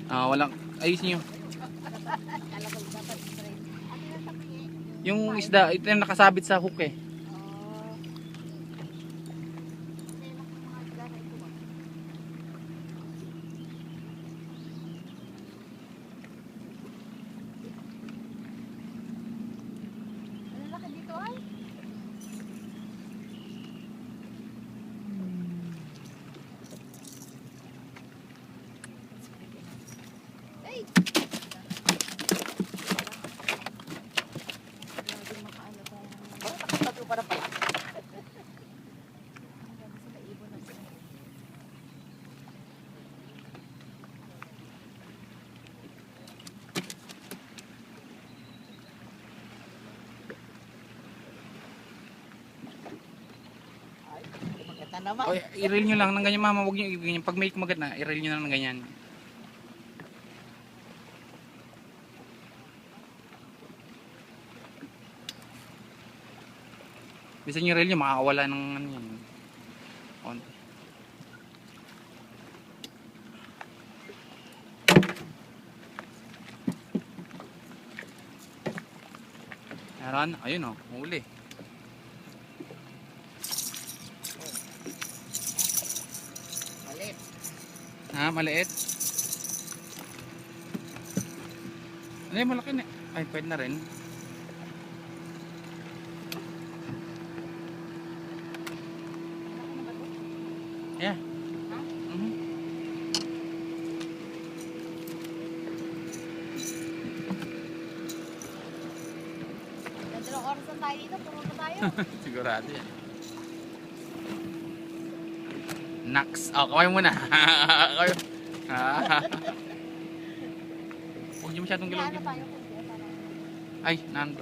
Walang, ayusin nyo. Kala ko dapat straight. Ano na sa pingi? Yung isda, ito yung nakasabit sa hook eh. Oh. Kasi lang yung mga isda na ito ba? Ano laki dito ay? Ay! Grabe makaano tayo. Bakit nakatato pa na pala? Grabe sila ibon na sila. Ay, maganda naman. O, i-reel nyo lang ng ganyan mama, huwag nyo i-ganyan. Pag may kumagat na, i-reel nyo lang ng ganyan. Bisa nyo i-reel nyo, makakawala ng ano yan. Konti. Meron, ayun o, huli. Malit. Maliit. Ano yung malaki na? Ay, pwede na rin. Yeah. Ha? Mhm. Dalawang oras na tayo dito, pumunta tayo. Sigurado yan. Nax. Kaway muna. Kayo. Huwag niyo masyadong Kaya ano gilawin. tayo kung di, parang Ay, nando.